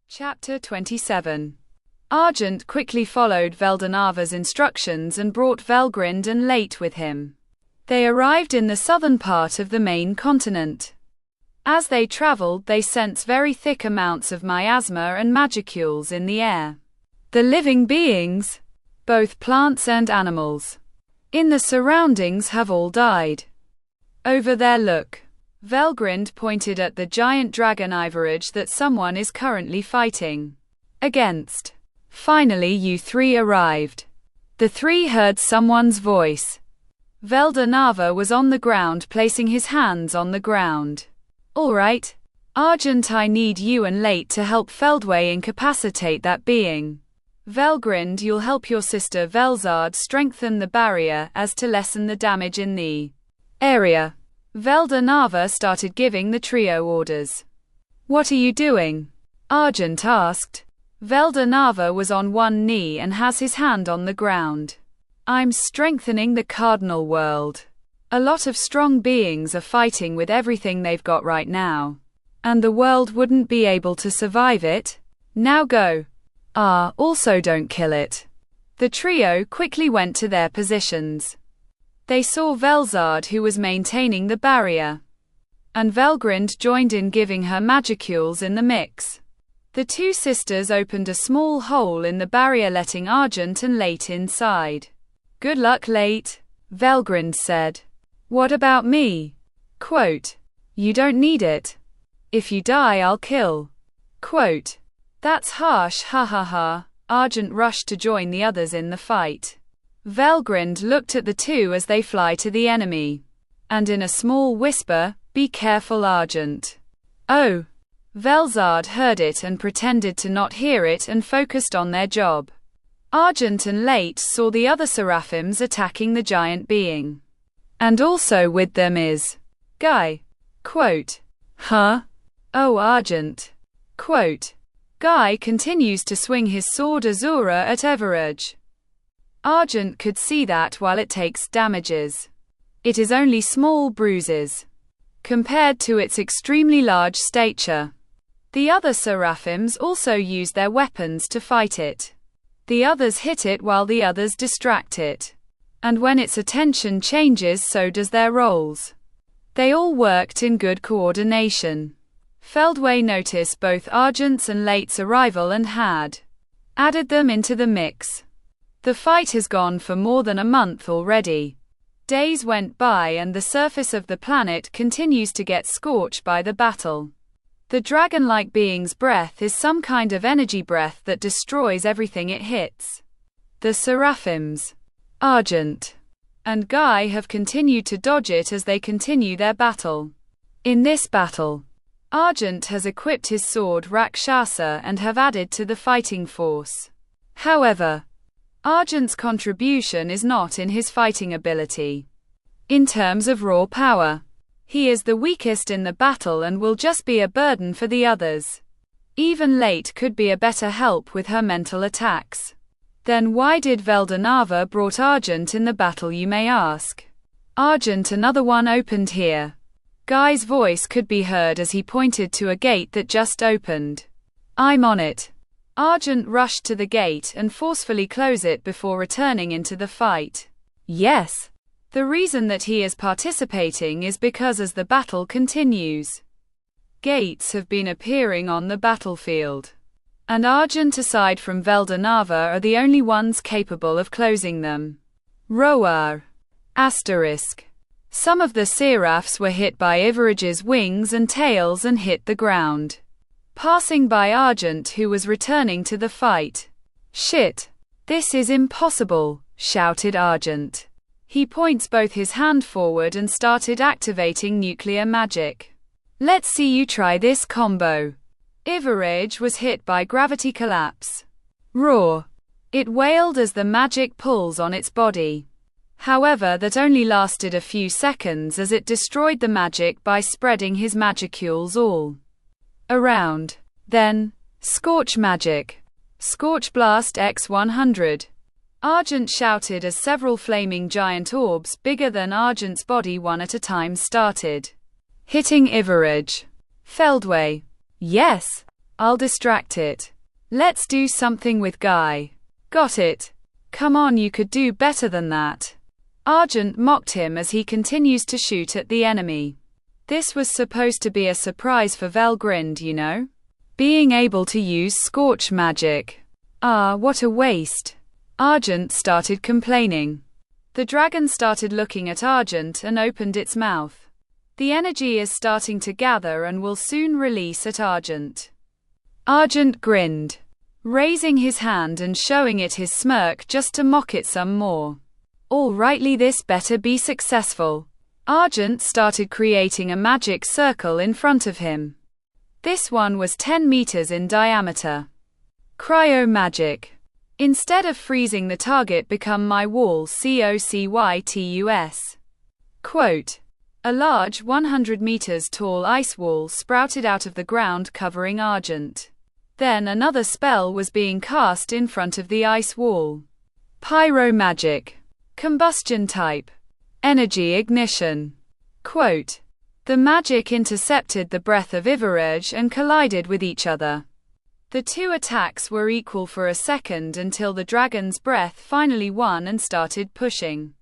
Chapter 27. Argent quickly followed Veldanava's instructions and brought Velgrind and Late with him. They arrived in the southern part of the main continent. As they traveled, they sensed very thick amounts of miasma and magicules in the air. The living beings, both plants and animals, in the surroundings have all died. Over there, look. Velgrind pointed at the giant dragon Ivorage that someone is currently fighting against. Finally, you three arrived. The three heard someone's voice. Veldanava was on the ground, placing his hands on the ground. All right, Argent, I need you and Late to help Feldway incapacitate that being. Velgrind, you'll help your sister Velzard strengthen the barrier as to lessen the damage in the area. Veldanava started giving the trio orders. What are you doing? Argent asked. Veldanava was on one knee and has his hand on the ground. I'm strengthening the cardinal world. A lot of strong beings are fighting with everything they've got right now. And the world wouldn't be able to survive it. Now go. Also don't kill it. The trio quickly went to their positions. They saw Velzard, who was maintaining the barrier, and Velgrind joined in, giving her magicules in the mix. The two sisters opened a small hole in the barrier, letting Argent and Late inside. Good luck, Late, Velgrind said. What about me? Quote, you don't need it. If you die, I'll kill. Quote, that's harsh, ha ha ha. Argent rushed to join the others in the fight. Velgrind looked at the two as they fly to the enemy, and in a small whisper, be careful, Argent. Oh. Velzard heard it and pretended to not hear it and focused on their job. Argent and Late saw the other seraphims attacking the giant being. And also with them is Guy. Quote, huh? Oh, Argent. Quote, Guy continues to swing his sword Azura at Ivorage. Argent could see that while it takes damages, it is only small bruises compared to its extremely large stature. The other seraphims also use their weapons to fight it. The others hit it while the others distract it. And when its attention changes, so does their roles. They all worked in good coordination. Feldway noticed both Argent's and Late's arrival and had added them into the mix. The fight has gone for more than a month already. Days went by and the surface of the planet continues to get scorched by the battle. The dragon-like being's breath is some kind of energy breath that destroys everything it hits. The seraphims, Argent and Guy, have continued to dodge it as they continue their battle. In this battle, Argent has equipped his sword Rakshasa and have added to the fighting force. However, Argent's contribution is not in his fighting ability. In terms of raw power, he is the weakest in the battle and will just be a burden for the others. Even Late could be a better help with her mental attacks. Then why did Veldanava brought Argent in the battle, you may ask? Argent, another one opened here. Guy's voice could be heard as he pointed to a gate that just opened. I'm on it. Argent rushed to the gate and forcefully closed it before returning into the fight. Yes. The reason that he is participating is because as the battle continues, gates have been appearing on the battlefield. And Argent, aside from Veldanava, are the only ones capable of closing them. Roar. Asterisk. Some of the seraphs were hit by Ivorage's wings and tails and hit the ground, passing by Argent, who was returning to the fight. Shit. This is impossible, shouted Argent. He points both his hand forward and started activating nuclear magic. Let's see you try this combo. Ivorage was hit by gravity collapse. Roar. It wailed as the magic pulls on its body. However, that only lasted a few seconds as it destroyed the magic by spreading his magicules all around. Then, Scorch Magic. Scorch Blast X 100. Argent shouted as several flaming giant orbs bigger than Argent's body one at a time started hitting Ivorage. Feldway. Yes. I'll distract it. Let's do something with Guy. Got it. Come on, you could do better than that. Argent mocked him as he continues to shoot at the enemy. This was supposed to be a surprise for Velgrind, you know? Being able to use scorch magic. Ah, what a waste. Argent started complaining. The dragon started looking at Argent and opened its mouth. The energy is starting to gather and will soon release at Argent. Argent grinned, raising his hand and showing it his smirk just to mock it some more. All rightly, this better be successful. Argent started creating a magic circle in front of him. This one was 10 meters in diameter. Cryo magic. Instead of freezing the target, become my wall, COCYTUS. Quote. A large 100 meters tall ice wall sprouted out of the ground covering Argent. Then another spell was being cast in front of the ice wall. Pyro magic. Combustion type. Energy ignition. Quote. The magic intercepted the breath of Ivorage and collided with each other. The two attacks were equal for a second until the dragon's breath finally won and started pushing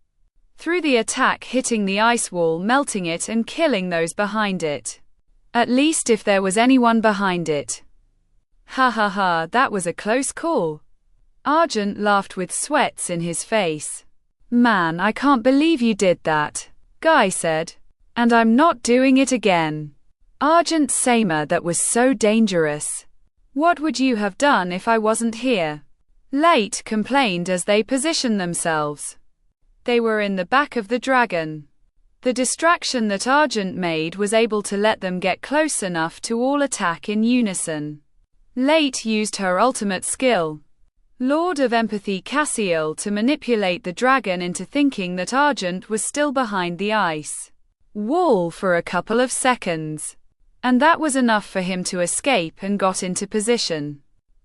through the attack, hitting the ice wall, melting it and killing those behind it. At least if there was anyone behind it. Ha ha ha, that was a close call. Argent laughed with sweats in his face. Man, I can't believe you did that, Guy said. And I'm not doing it again. Argent Samer, that was so dangerous. What would you have done if I wasn't here? Late complained as they positioned themselves. They were in the back of the dragon. The distraction that Argent made was able to let them get close enough to all attack in unison. Late used her ultimate skill, Lord of Empathy Cassiel, to manipulate the dragon into thinking that Argent was still behind the ice wall for a couple of seconds. And that was enough for him to escape and got into position.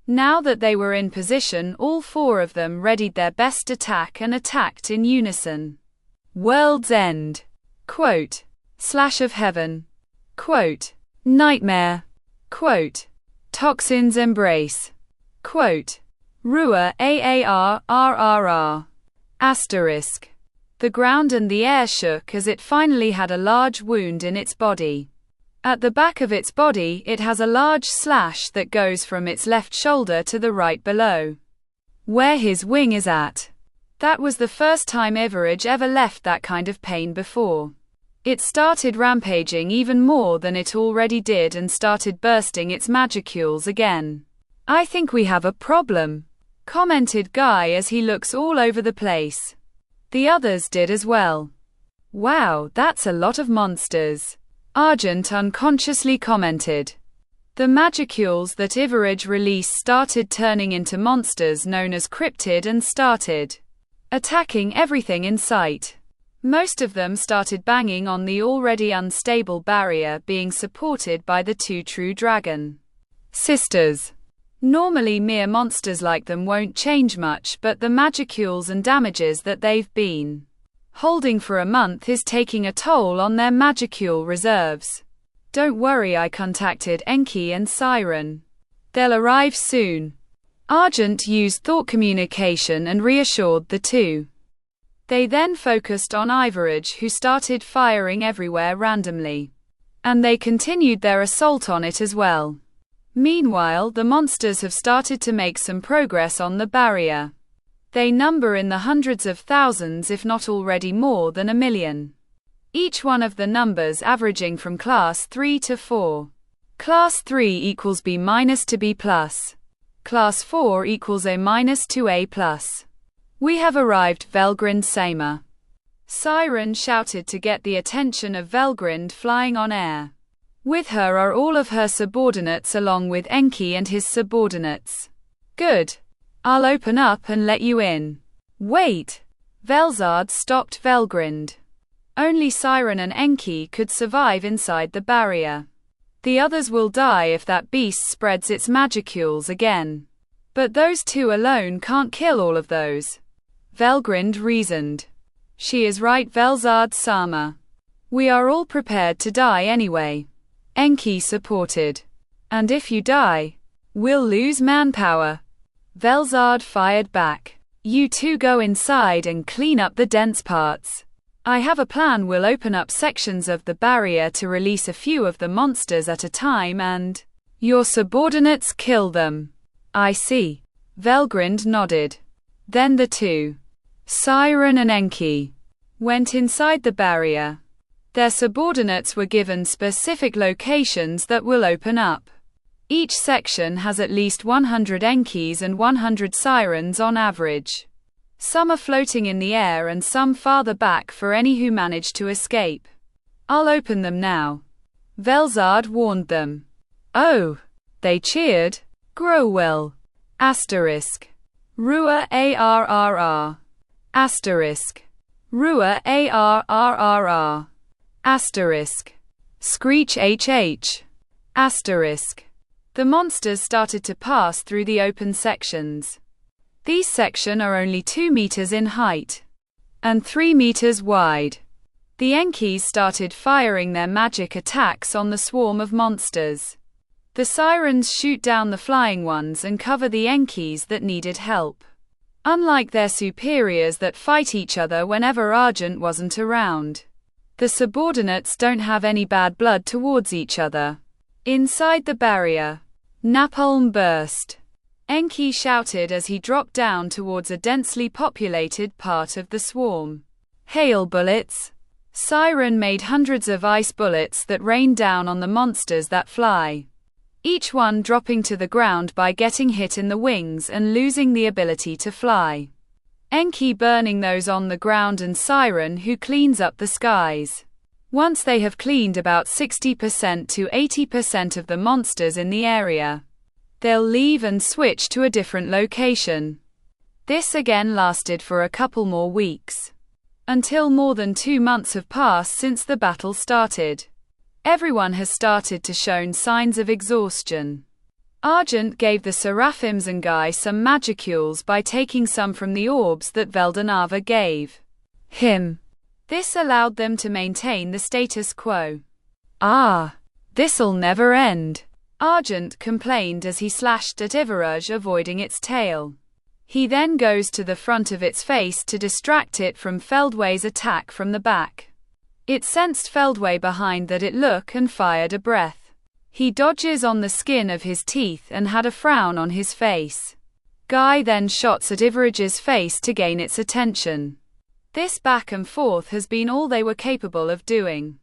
Now that they were in position, all four of them readied their best attack and attacked in unison. World's End. Quote. Slash of Heaven. Quote. Nightmare. Quote. Toxin's Embrace. Quote. Rua AAR. Asterisk. The ground and the air shook as it finally had a large wound in its body. At the back of its body, it has a large slash that goes from its left shoulder to the right below, where his wing is at. That was the first time Ivorage ever left that kind of pain before. It started rampaging even more than it already did and started bursting its magicules again. I think we have a problem, commented Guy as he looks all over the place. The others did as well. Wow, that's a lot of monsters, Argent unconsciously commented. The magicules that Ivorage released started turning into monsters known as cryptid and started attacking everything in sight. Most of them started banging on the already unstable barrier being supported by the two true dragon sisters. Normally mere monsters like them won't change much, but the magicules and damages that they've been holding for a month is taking a toll on their magicule reserves. Don't worry, I contacted Enki and Siren. They'll arrive soon. Argent used thought communication and reassured the two. They then focused on Ivorage, who started firing everywhere randomly. And they continued their assault on it as well. Meanwhile, the monsters have started to make some progress on the barrier. They number in the hundreds of thousands, if not already more than 1 million. Each one of the numbers averaging from class 3 to 4. Class 3 equals B minus to B plus. Class 4 equals A minus to A plus. We have arrived, Velgrind Samer. Siren shouted to get the attention of Velgrind, flying on air. With her are all of her subordinates along with Enki and his subordinates. Good. I'll open up and let you in. Wait. Velzard stopped Velgrind. Only Siren and Enki could survive inside the barrier. The others will die if that beast spreads its magicules again. But those two alone can't kill all of those. Velgrind reasoned. She is right, Velzard Sama. We are all prepared to die anyway. Enki supported. And if you die, We'll lose manpower. Velzard fired back. You two go inside and clean up the dense parts. I have a plan. We'll open up sections of the barrier to release a few of the monsters at a time and your subordinates kill them. I see. Velgrind nodded. Then the two, Siren and Enki, went inside the barrier. Their subordinates were given specific locations that will open up. Each section has at least 100 Enkis and 100 Sirens on average. Some are floating in the air and some farther back for any who manage to escape. I'll open them now. Velzard warned them. Oh! They cheered. Growell. Asterisk. Rua ARRR. Asterisk. Rua ARRR. Asterisk. Screech HH. Asterisk. The monsters started to pass through the open sections. These sections are only 2 meters in height and 3 meters wide. The Enkis started firing their magic attacks on the swarm of monsters. The Sirens shoot down the flying ones and cover the Enkis that needed help. Unlike their superiors that fight each other whenever Argent wasn't around, the subordinates don't have any bad blood towards each other. Inside the barrier, napalm burst. Enki shouted as he dropped down towards a densely populated part of the swarm. Hail bullets! Siren made hundreds of ice bullets that rained down on the monsters that fly, each one dropping to the ground by getting hit in the wings and losing the ability to fly. Enki burning those on the ground and Siren who cleans up the skies. Once they have cleaned about 60% to 80% of the monsters in the area, they'll leave and switch to a different location. This again lasted for a couple more weeks, until more than 2 months have passed since the battle started. Everyone has started to show signs of exhaustion. Argent gave the Seraphims and Guy some magicules by taking some from the orbs that Veldanava gave him. This allowed them to maintain the status quo. Ah, this'll never end, Argent complained as he slashed at Ivorage, avoiding its tail. He then goes to the front of its face to distract it from Feldway's attack from the back. It sensed Feldway behind that it look and fired a breath. He dodges on the skin of his teeth and had a frown on his face. Guy then shots at Ivorage's face to gain its attention. This back and forth has been all they were capable of doing.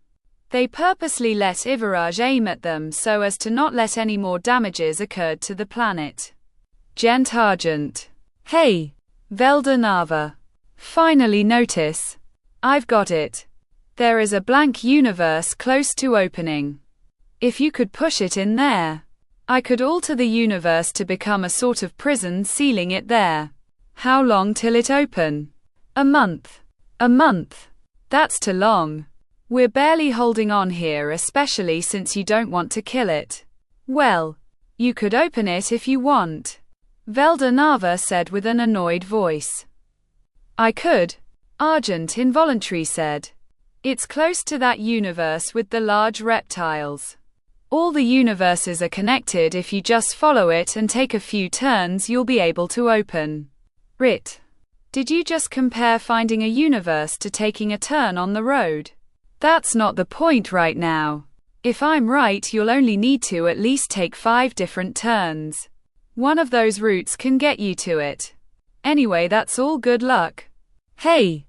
They purposely let Ivorage aim at them so as to not let any more damages occur to the planet. Gent Argent. Hey, Veldanava. Finally notice. I've got it. There is a blank universe close to opening. If you could push it in there, I could alter the universe to become a sort of prison, sealing it there. How long till it open? A month. A month. That's too long. We're barely holding on here, especially since you don't want to kill it. Well, you could open it if you want, Veldanava said with an annoyed voice. I could, Argent involuntarily said. It's close to that universe with the large reptiles. All the universes are connected. If you just follow it and take a few turns, you'll be able to open it. Did you just compare finding a universe to taking a turn on the road? That's not the point right now. If I'm right, you'll only need to at least take 5 different turns. One of those routes can get you to it. Anyway, that's all. Good luck. Hey,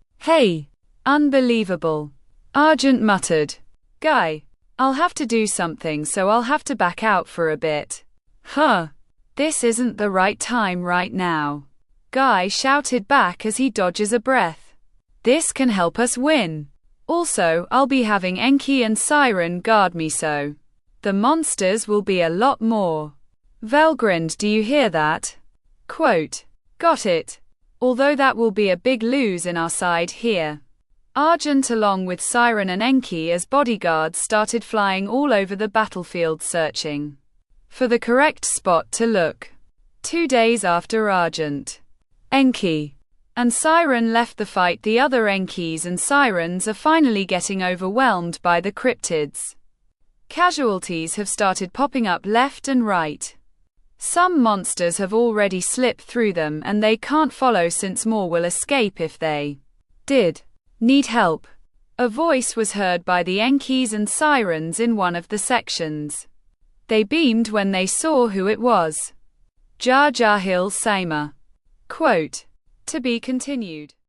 unbelievable, Argent muttered. Guy, I'll have to do something, so I'll have to back out for a bit. Huh. This isn't the right time right now, Guy shouted back as he dodges a breath. This can help us win. Also, I'll be having Enki and Siren guard me, so the monsters will be a lot more. Velgrind, do you hear that? Quote. Got it. Although that will be a big lose in our side here. Argent along with Siren and Enki as bodyguards started flying all over the battlefield searching for the correct spot to look. 2 days after Argent, Enki and Siren left the fight, the other Enkis and Sirens are finally getting overwhelmed by the cryptids. Casualties have started popping up left and right. Some monsters have already slipped through them and they can't follow since more will escape if they did. Need help? A voice was heard by the Enkis and Sirens in one of the sections. They beamed when they saw who it was. Jar Jar Hill Saima. Quote. To be continued.